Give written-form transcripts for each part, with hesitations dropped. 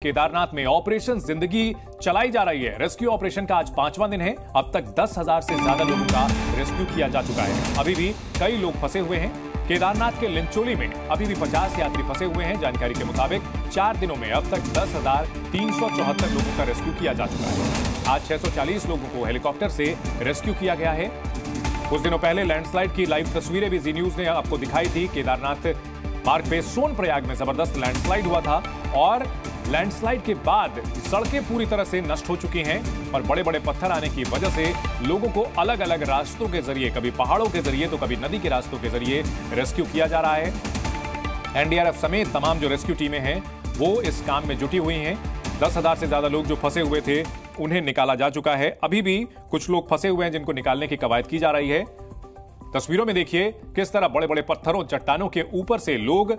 केदारनाथ में ऑपरेशन जिंदगी चलाई जा रही है। रेस्क्यू ऑपरेशन का आज 5वां दिन है। अब तक 10,000 से ज्यादा लोगों का रेस्क्यू किया जा चुका है। अभी भी कई लोग फंसे हुए हैं। केदारनाथ के लिंचोली में अभी भी 50 यात्री फंसे हुए हैं। जानकारी के मुताबिक 4 दिनों में अब तक 10,374 लोगों का रेस्क्यू किया जा चुका है। आज 640 लोगों को हेलीकॉप्टर से रेस्क्यू किया गया है। कुछ दिनों पहले लैंडस्लाइड की लाइव तस्वीरें भी जी न्यूज ने आपको दिखाई थी। केदारनाथ मार्ग पे सोनप्रयाग में जबरदस्त लैंडस्लाइड हुआ था और लैंडस्लाइड के बाद सड़कें पूरी तरह से नष्ट हो चुकी हैं और बड़े बड़े पत्थर आने की वजह से लोगों को अलग अलग रास्तों के जरिए, कभी पहाड़ों के जरिए तो कभी नदी के रास्तों के जरिए रेस्क्यू किया जा रहा है। एनडीआरएफ समेत तमाम जो रेस्क्यू टीमें हैं वो इस काम में जुटी हुई हैं। 10,000 से ज्यादा लोग जो फंसे हुए थे उन्हें निकाला जा चुका है। अभी भी कुछ लोग फंसे हुए हैं जिनको निकालने की कवायद की जा रही है। तस्वीरों में देखिए किस तरह बड़े बड़े पत्थरों, चट्टानों के ऊपर से लोग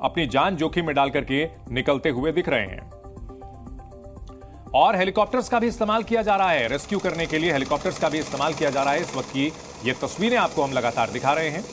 अपनी जान जोखिम में डाल करके निकलते हुए दिख रहे हैं। और हेलीकॉप्टर्स का भी इस्तेमाल किया जा रहा है रेस्क्यू करने के लिए। हेलीकॉप्टर्स का भी इस्तेमाल किया जा रहा है। इस वक्त की ये तस्वीरें आपको हम लगातार दिखा रहे हैं।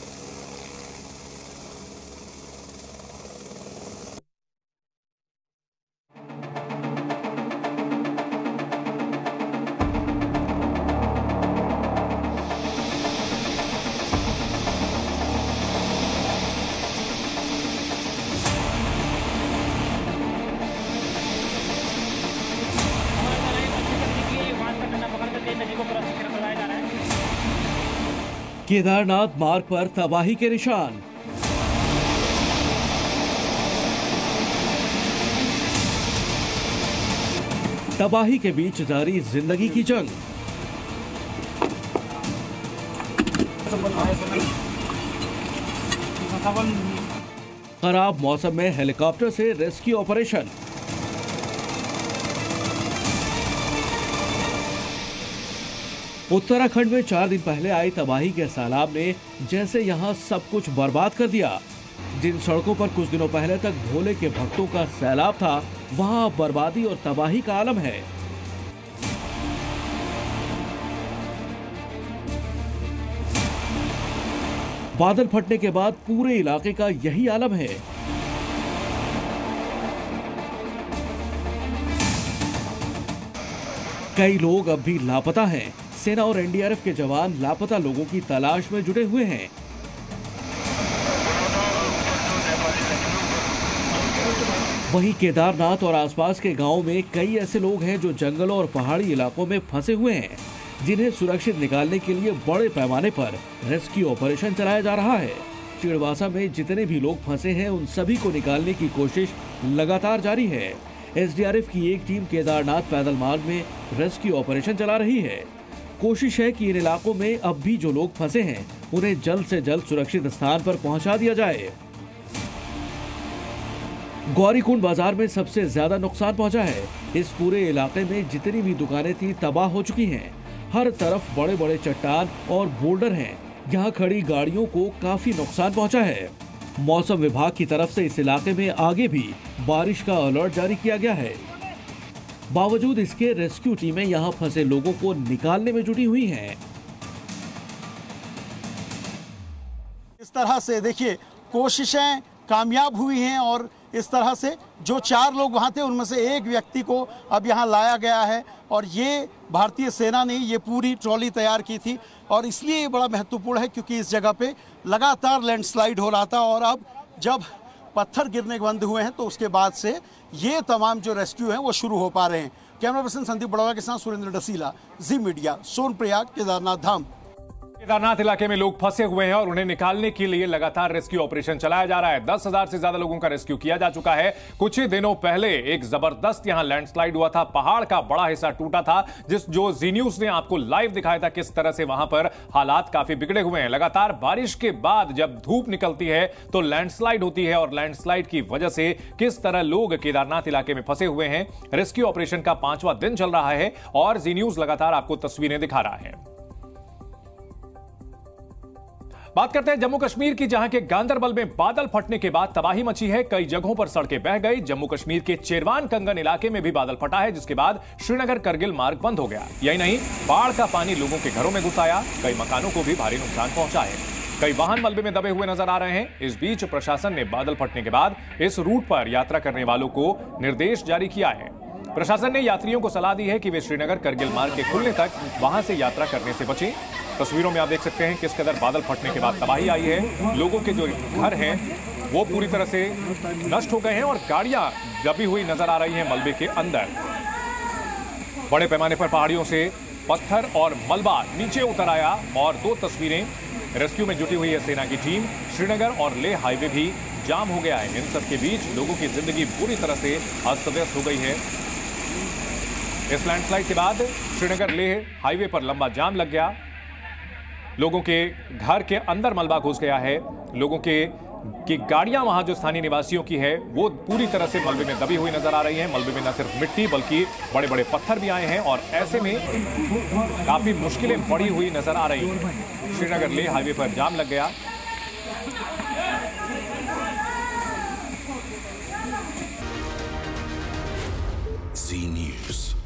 केदारनाथ मार्ग पर तबाही के निशान। तबाही के बीच जारी जिंदगी की जंग। खराब मौसम में हेलीकॉप्टर से रेस्क्यू ऑपरेशन। उत्तराखंड में 4 दिन पहले आई तबाही के सैलाब ने जैसे यहां सब कुछ बर्बाद कर दिया। जिन सड़कों पर कुछ दिनों पहले तक भोले के भक्तों का सैलाब था, वहां बर्बादी और तबाही का आलम है। बादल फटने के बाद पूरे इलाके का यही आलम है। कई लोग अब भी लापता हैं। सेना और एनडीआरएफ के जवान लापता लोगों की तलाश में जुटे हुए हैं। वहीं केदारनाथ और आसपास के गांवों में कई ऐसे लोग हैं जो जंगलों और पहाड़ी इलाकों में फंसे हुए हैं, जिन्हें सुरक्षित निकालने के लिए बड़े पैमाने पर रेस्क्यू ऑपरेशन चलाया जा रहा है। चिड़वासा में जितने भी लोग फंसे हैं उन सभी को निकालने की कोशिश लगातार जारी है। एसडीआरएफ की एक टीम केदारनाथ पैदल मार्ग में रेस्क्यू ऑपरेशन चला रही है। कोशिश है कि इन इलाकों में अब भी जो लोग फंसे हैं उन्हें जल्द से जल्द सुरक्षित स्थान पर पहुंचा दिया जाए। गौरीकुंड बाजार में सबसे ज्यादा नुकसान पहुंचा है। इस पूरे इलाके में जितनी भी दुकानें थी तबाह हो चुकी हैं। हर तरफ बड़े बड़े चट्टान और बोल्डर हैं। यहाँ खड़ी गाड़ियों को काफी नुकसान पहुंचा है। मौसम विभाग की तरफ से इस इलाके में आगे भी बारिश का अलर्ट जारी किया गया है। बावजूद इसके रेस्क्यू टीमें यहां फंसे लोगों को निकालने में जुटी हुई हैं। इस तरह से देखिए कोशिशें कामयाब हुई हैं और इस तरह से जो 4 लोग वहां थे उनमें से एक व्यक्ति को अब यहां लाया गया है और ये भारतीय सेना ने ये पूरी ट्रॉली तैयार की थी और इसलिए ये बड़ा महत्वपूर्ण है क्योंकि इस जगह पे लगातार लैंडस्लाइड हो रहा था और अब जब पत्थर गिरने बंद हुए हैं तो उसके बाद से ये तमाम जो रेस्क्यू हैं वो शुरू हो पा रहे हैं। कैमरा पर्सन संदीप बड़ौदा के साथ सुरेंद्र डसीला, जी मीडिया, सोनप्रयाग, केदारनाथ धाम। केदारनाथ इलाके में लोग फंसे हुए हैं और उन्हें निकालने के लिए लगातार रेस्क्यू ऑपरेशन चलाया जा रहा है। 10,000 से ज्यादा लोगों का रेस्क्यू किया जा चुका है। कुछ ही दिनों पहले एक जबरदस्त यहां लैंडस्लाइड हुआ था। पहाड़ का बड़ा हिस्सा टूटा था, जो जी न्यूज ने आपको लाइव दिखाया था किस तरह से वहां पर हालात काफी बिगड़े हुए हैं। लगातार बारिश के बाद जब धूप निकलती है तो लैंडस्लाइड होती है और लैंडस्लाइड की वजह से किस तरह लोग केदारनाथ इलाके में फंसे हुए हैं। रेस्क्यू ऑपरेशन का 5वां दिन चल रहा है और जी न्यूज लगातार आपको तस्वीरें दिखा रहा है। बात करते हैं जम्मू कश्मीर की, जहां के गांदरबल में बादल फटने के बाद तबाही मची है। कई जगहों पर सड़कें बह गई। जम्मू कश्मीर के चेरवान कंगन इलाके में भी बादल फटा है, जिसके बाद श्रीनगर करगिल मार्ग बंद हो गया। यही नहीं, बाढ़ का पानी लोगों के घरों में घुस आया। कई मकानों को भी भारी नुकसान पहुंचा है। कई वाहन मलबे में दबे हुए नजर आ रहे हैं। इस बीच प्रशासन ने बादल फटने के बाद इस रूट पर यात्रा करने वालों को निर्देश जारी किया है। प्रशासन ने यात्रियों को सलाह दी है कि वे श्रीनगर करगिल मार्ग के खुलने तक वहां से यात्रा करने से बचें। तस्वीरों में आप देख सकते हैं किस कदर बादल फटने के बाद तबाही आई है। लोगों के जो घर हैं वो पूरी तरह से नष्ट हो गए हैं और गाड़ियां दबी हुई नजर आ रही हैं मलबे के अंदर। बड़े पैमाने पर पहाड़ियों से पत्थर और मलबा नीचे उतर आया और 2 तस्वीरें। रेस्क्यू में जुटी हुई है सेना की टीम। श्रीनगर और लेह हाईवे भी जाम हो गया है। इन सब के बीच लोगों की जिंदगी पूरी तरह से अस्त व्यस्त हो गई है। इस लैंडस्लाइड के बाद श्रीनगर लेह हाईवे पर लंबा जाम लग गया। लोगों के घर के अंदर मलबा घुस गया है। लोगों की गाड़ियां वहां जो स्थानीय निवासियों की है वो पूरी तरह से मलबे में दबी हुई नजर आ रही है। मलबे में न सिर्फ मिट्टी बल्कि बड़े बड़े पत्थर भी आए हैं और ऐसे में काफी मुश्किलें बढ़ी हुई नजर आ रही हैं। श्रीनगर लेह हाईवे पर जाम लग गया। Z News.